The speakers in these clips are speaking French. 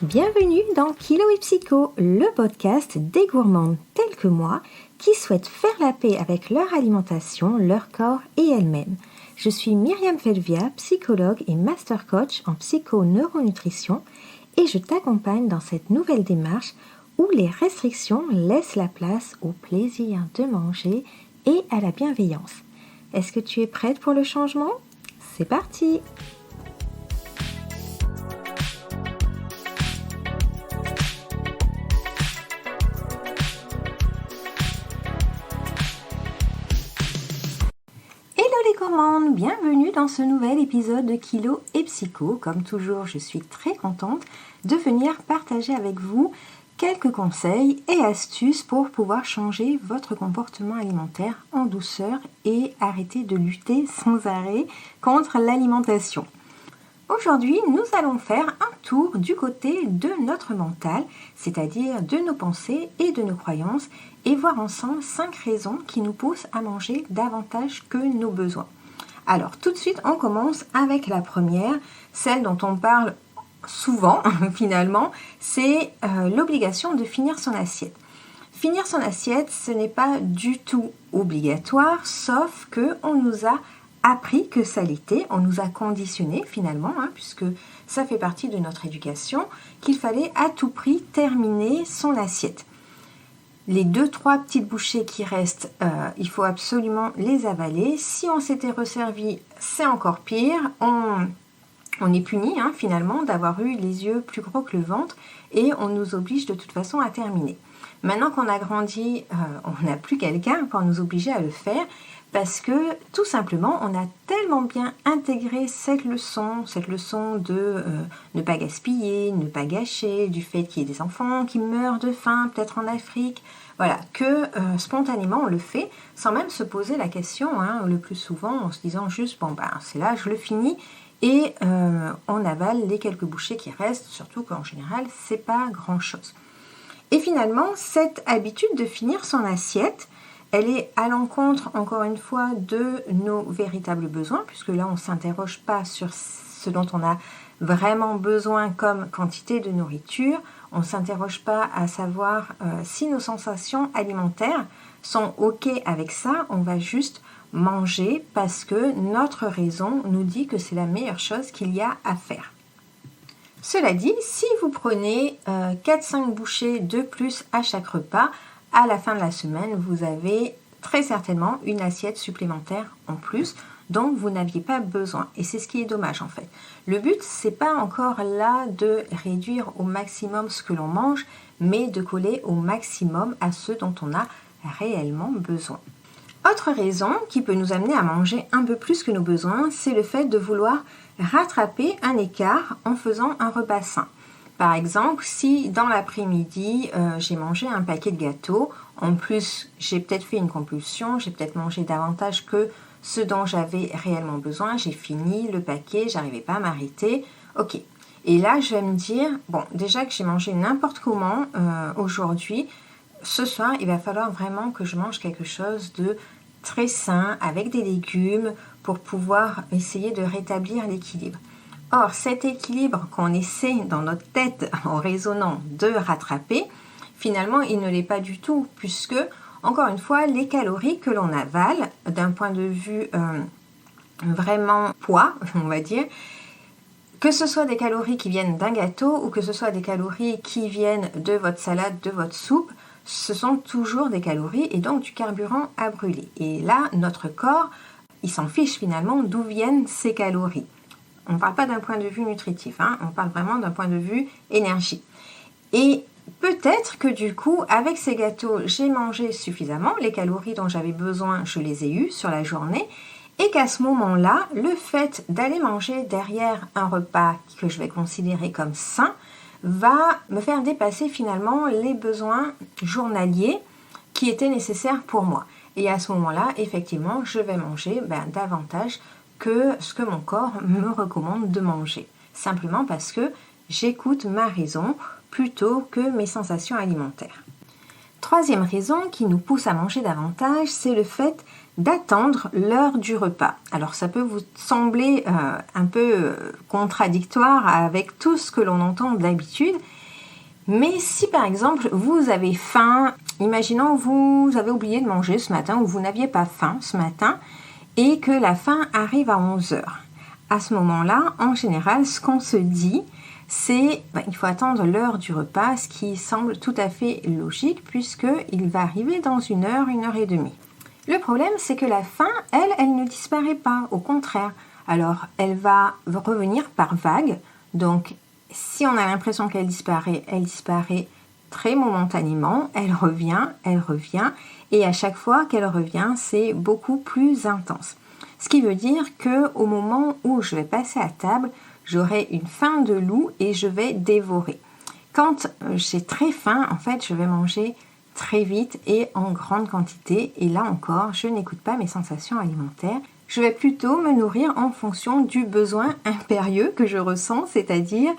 Bienvenue dans Kilo et Psycho, le podcast des gourmandes telles que moi qui souhaitent faire la paix avec leur alimentation, leur corps et elles-mêmes. Je suis Myriam Felvia, psychologue et master coach en psycho-neuronutrition et je t'accompagne dans cette nouvelle démarche où les restrictions laissent la place au plaisir de manger et à la bienveillance. Est-ce que tu es prête pour le changement ? C'est parti ! Bienvenue dans ce nouvel épisode de Kilo et Psycho. Comme toujours, je suis très contente de venir partager avec vous quelques conseils et astuces pour pouvoir changer votre comportement alimentaire en douceur et arrêter de lutter sans arrêt contre l'alimentation. Aujourd'hui, nous allons faire un tour du côté de notre mental, c'est-à-dire de nos pensées et de nos croyances, et voir ensemble 5 raisons qui nous poussent à manger davantage que nos besoins. Alors, tout de suite, on commence avec la première, celle dont on parle souvent, finalement, c'est l'obligation de finir son assiette. Finir son assiette, ce n'est pas du tout obligatoire, sauf qu'on nous a appris que ça l'était, on nous a conditionné finalement, puisque ça fait partie de notre éducation, qu'il fallait à tout prix terminer son assiette. Les 2-3 petites bouchées qui restent, il faut absolument les avaler. Si on s'était resservi, c'est encore pire. On est puni finalement d'avoir eu les yeux plus gros que le ventre et on nous oblige de toute façon à terminer. Maintenant qu'on a grandi, on n'a plus quelqu'un pour nous obliger à le faire parce que tout simplement, on a tellement bien intégré cette leçon de ne pas gaspiller, ne pas gâcher, du fait qu'il y ait des enfants qui meurent de faim, peut-être en Afrique, voilà, que spontanément on le fait sans même se poser la question, le plus souvent en se disant juste, c'est là, je le finis et on avale les quelques bouchées qui restent, surtout qu'en général, c'est pas grand-chose. Et finalement, cette habitude de finir son assiette, elle est à l'encontre, encore une fois, de nos véritables besoins, puisque là, on ne s'interroge pas sur ce dont on a vraiment besoin comme quantité de nourriture. On ne s'interroge pas à savoir si nos sensations alimentaires sont OK avec ça. On va juste manger parce que notre raison nous dit que c'est la meilleure chose qu'il y a à faire. Cela dit, si vous prenez 4-5 bouchées de plus à chaque repas, à la fin de la semaine, vous avez très certainement une assiette supplémentaire en plus dont vous n'aviez pas besoin. Et c'est ce qui est dommage en fait. Le but, c'est pas encore là de réduire au maximum ce que l'on mange, mais de coller au maximum à ce dont on a réellement besoin. Autre raison qui peut nous amener à manger un peu plus que nos besoins, c'est le fait de vouloir rattraper un écart en faisant un repas sain. Par exemple, si dans l'après-midi, j'ai mangé un paquet de gâteaux, en plus j'ai peut-être fait une compulsion, j'ai peut-être mangé davantage que ce dont j'avais réellement besoin, j'ai fini le paquet, j'arrivais pas à m'arrêter, ok. Et là, je vais me dire, déjà que j'ai mangé n'importe comment aujourd'hui, ce soir, il va falloir vraiment que je mange quelque chose de très sain, avec des légumes, pour pouvoir essayer de rétablir l'équilibre. Or, cet équilibre qu'on essaie dans notre tête, en raisonnant, de rattraper, finalement, il ne l'est pas du tout, puisque, encore une fois, les calories que l'on avale, d'un point de vue vraiment poids, on va dire, que ce soit des calories qui viennent d'un gâteau ou que ce soit des calories qui viennent de votre salade, de votre soupe, ce sont toujours des calories et donc du carburant à brûler. Et là, notre corps, il s'en fiche finalement d'où viennent ces calories. On ne parle pas d'un point de vue nutritif, on parle vraiment d'un point de vue énergie. Et peut-être que du coup, avec ces gâteaux, j'ai mangé suffisamment, les calories dont j'avais besoin, je les ai eues sur la journée, et qu'à ce moment-là, le fait d'aller manger derrière un repas que je vais considérer comme sain, va me faire dépasser finalement les besoins journaliers qui étaient nécessaires pour moi. Et à ce moment-là, effectivement, je vais manger davantage que ce que mon corps me recommande de manger. Simplement parce que j'écoute ma raison plutôt que mes sensations alimentaires. Troisième raison qui nous pousse à manger davantage, c'est le fait d'attendre l'heure du repas. Alors ça peut vous sembler un peu contradictoire avec tout ce que l'on entend d'habitude, mais si par exemple vous avez faim, imaginons vous avez oublié de manger ce matin ou vous n'aviez pas faim ce matin et que la faim arrive à 11 heures. À ce moment-là, en général, ce qu'on se dit, c'est il faut attendre l'heure du repas, ce qui semble tout à fait logique puisqu'il va arriver dans 1 heure et demie. Le problème, c'est que la faim, elle ne disparaît pas, au contraire. Alors, elle va revenir par vagues. Donc, si on a l'impression qu'elle disparaît, elle disparaît très momentanément. Elle revient. Et à chaque fois qu'elle revient, c'est beaucoup plus intense. Ce qui veut dire qu'au moment où je vais passer à table, j'aurai une faim de loup et je vais dévorer. Quand j'ai très faim, en fait, je vais manger très vite et en grande quantité. Et là encore, je n'écoute pas mes sensations alimentaires. Je vais plutôt me nourrir en fonction du besoin impérieux que je ressens, c'est-à-dire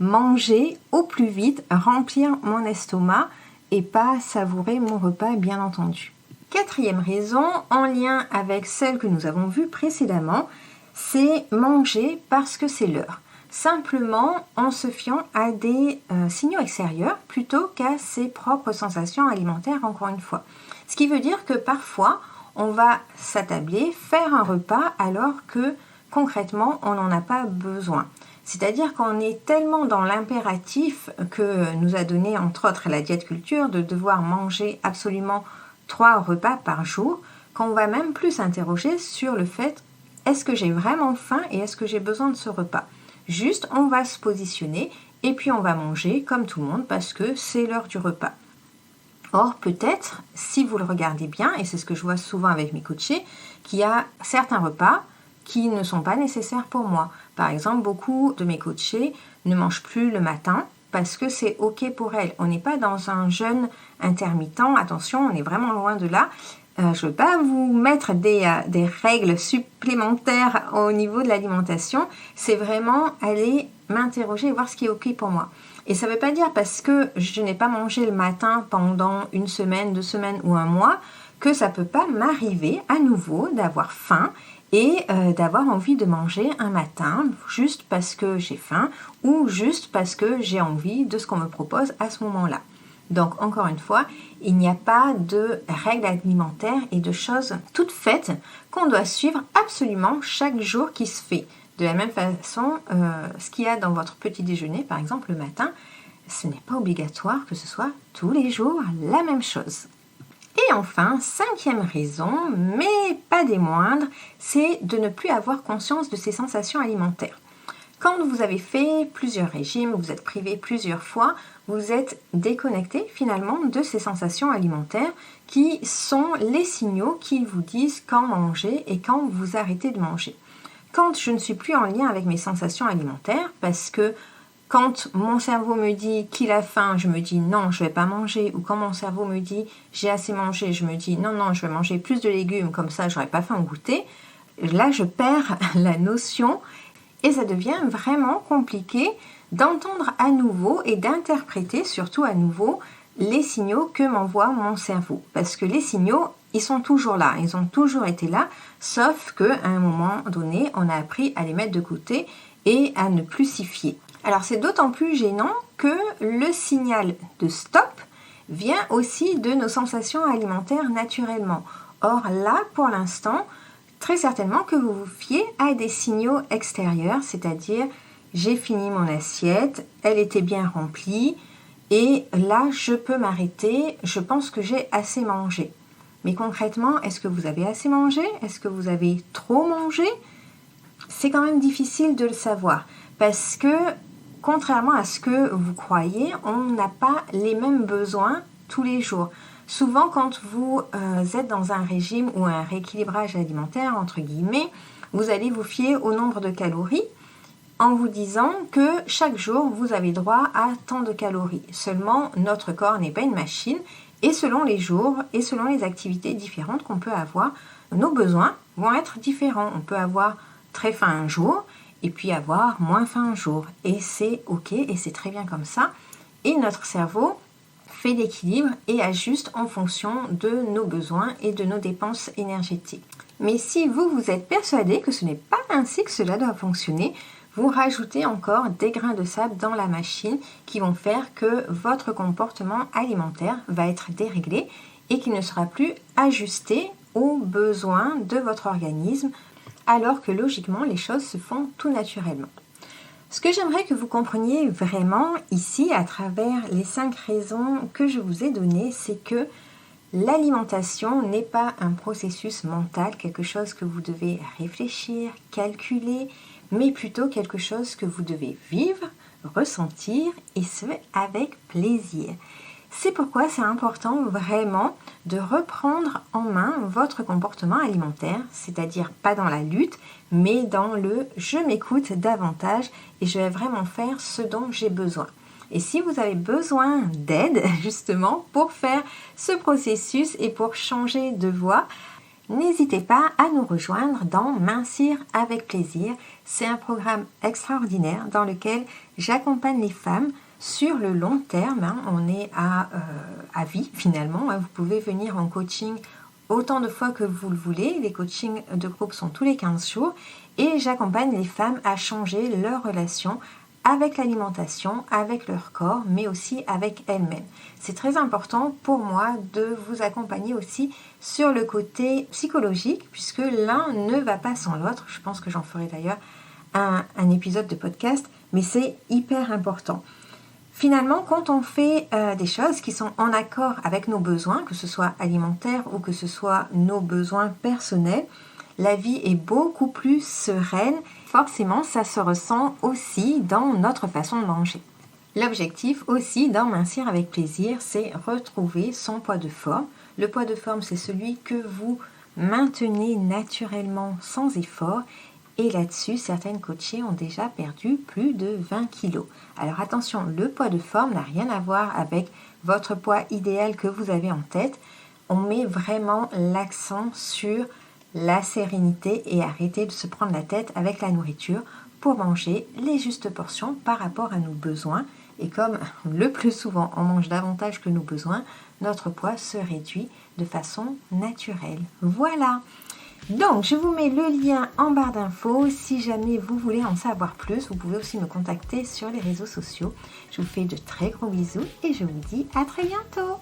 manger au plus vite, remplir mon estomac et pas savourer mon repas, bien entendu. Quatrième raison, en lien avec celle que nous avons vue précédemment, c'est manger parce que c'est l'heure. Simplement en se fiant à des signaux extérieurs plutôt qu'à ses propres sensations alimentaires, encore une fois. Ce qui veut dire que parfois, on va s'attabler, faire un repas alors que concrètement, on n'en a pas besoin. C'est-à-dire qu'on est tellement dans l'impératif que nous a donné entre autres la diète culture de devoir manger absolument 3 repas par jour qu'on va même plus s'interroger sur le fait est-ce que j'ai vraiment faim et est-ce que j'ai besoin de ce repas ? Juste, on va se positionner et puis on va manger comme tout le monde parce que c'est l'heure du repas. Or, peut-être, si vous le regardez bien, et c'est ce que je vois souvent avec mes coachés, qu'il y a certains repas qui ne sont pas nécessaires pour moi. Par exemple, beaucoup de mes coachés ne mangent plus le matin parce que c'est OK pour elles. On n'est pas dans un jeûne intermittent. Attention, on est vraiment loin de là. Je ne veux pas vous mettre des règles supplémentaires au niveau de l'alimentation. C'est vraiment aller m'interroger et voir ce qui est OK pour moi. Et ça ne veut pas dire parce que je n'ai pas mangé le matin pendant 1 semaine, 2 semaines ou 1 mois que ça ne peut pas m'arriver à nouveau d'avoir faim et d'avoir envie de manger un matin juste parce que j'ai faim ou juste parce que j'ai envie de ce qu'on me propose à ce moment-là. Donc, encore une fois, il n'y a pas de règles alimentaires et de choses toutes faites qu'on doit suivre absolument chaque jour qui se fait. De la même façon, ce qu'il y a dans votre petit déjeuner, par exemple le matin, ce n'est pas obligatoire que ce soit tous les jours la même chose. Et enfin, 5e raison, mais pas des moindres, c'est de ne plus avoir conscience de ses sensations alimentaires. Quand vous avez fait plusieurs régimes, vous êtes privé plusieurs fois, vous êtes déconnecté finalement de ces sensations alimentaires qui sont les signaux qui vous disent quand manger et quand vous arrêtez de manger. Quand je ne suis plus en lien avec mes sensations alimentaires, parce que quand mon cerveau me dit qu'il a faim, je me dis non, je ne vais pas manger, ou quand mon cerveau me dit j'ai assez mangé, je me dis non, je vais manger plus de légumes, comme ça je n'aurai pas faim au goûter, là je perds la notion et ça devient vraiment compliqué d'entendre à nouveau et d'interpréter surtout à nouveau les signaux que m'envoie mon cerveau. Parce que les signaux, ils sont toujours là, ils ont toujours été là, sauf qu'à un moment donné, on a appris à les mettre de côté et à ne plus s'y fier. Alors c'est d'autant plus gênant que le signal de stop vient aussi de nos sensations alimentaires naturellement. Or là, pour l'instant, très certainement que vous vous fiez à des signaux extérieurs, c'est-à-dire j'ai fini mon assiette, elle était bien remplie et là je peux m'arrêter, je pense que j'ai assez mangé. Mais concrètement, est-ce que vous avez assez mangé? Est-ce que vous avez trop mangé? C'est quand même difficile de le savoir parce que contrairement à ce que vous croyez, on n'a pas les mêmes besoins tous les jours. Souvent, quand vous êtes dans un régime ou un rééquilibrage alimentaire, entre guillemets, vous allez vous fier au nombre de calories en vous disant que chaque jour, vous avez droit à tant de calories. Seulement, notre corps n'est pas une machine et selon les jours et selon les activités différentes qu'on peut avoir, nos besoins vont être différents. On peut avoir très faim un jour et puis avoir moins faim un jour. Et c'est OK et c'est très bien comme ça. Et notre cerveau fait d'équilibre et ajuste en fonction de nos besoins et de nos dépenses énergétiques. Mais si vous êtes persuadé que ce n'est pas ainsi que cela doit fonctionner, vous rajoutez encore des grains de sable dans la machine qui vont faire que votre comportement alimentaire va être déréglé et qu'il ne sera plus ajusté aux besoins de votre organisme, alors que logiquement les choses se font tout naturellement. Ce que j'aimerais que vous compreniez vraiment ici à travers les 5 raisons que je vous ai données, c'est que l'alimentation n'est pas un processus mental, quelque chose que vous devez réfléchir, calculer, mais plutôt quelque chose que vous devez vivre, ressentir et ce avec plaisir. C'est pourquoi c'est important vraiment de reprendre en main votre comportement alimentaire, c'est-à-dire pas dans la lutte, mais dans le « je m'écoute davantage et je vais vraiment faire ce dont j'ai besoin ». Et si vous avez besoin d'aide justement pour faire ce processus et pour changer de voie, n'hésitez pas à nous rejoindre dans Mincir avec plaisir. C'est un programme extraordinaire dans lequel j'accompagne les femmes sur le long terme. On est à vie finalement. Vous pouvez venir en coaching autant de fois que vous le voulez. Les coachings de groupe sont tous les 15 jours et j'accompagne les femmes à changer leur relation avec l'alimentation, avec leur corps, mais aussi avec elles-mêmes. C'est très important pour moi de vous accompagner aussi sur le côté psychologique, puisque l'un ne va pas sans l'autre. Je pense que j'en ferai d'ailleurs un épisode de podcast, mais c'est hyper important. Finalement, quand on fait des choses qui sont en accord avec nos besoins, que ce soit alimentaires ou que ce soit nos besoins personnels, la vie est beaucoup plus sereine. Forcément, ça se ressent aussi dans notre façon de manger. L'objectif aussi dans Mincir avec plaisir, c'est retrouver son poids de forme. Le poids de forme, c'est celui que vous maintenez naturellement sans effort. Et là-dessus, certaines coachées ont déjà perdu plus de 20 kilos. Alors attention, le poids de forme n'a rien à voir avec votre poids idéal que vous avez en tête. On met vraiment l'accent sur la sérénité et arrêter de se prendre la tête avec la nourriture pour manger les justes portions par rapport à nos besoins. Et comme le plus souvent on mange davantage que nos besoins, notre poids se réduit de façon naturelle. Voilà! Donc, je vous mets le lien en barre d'infos. Si jamais vous voulez en savoir plus, vous pouvez aussi me contacter sur les réseaux sociaux. Je vous fais de très gros bisous et je vous dis à très bientôt!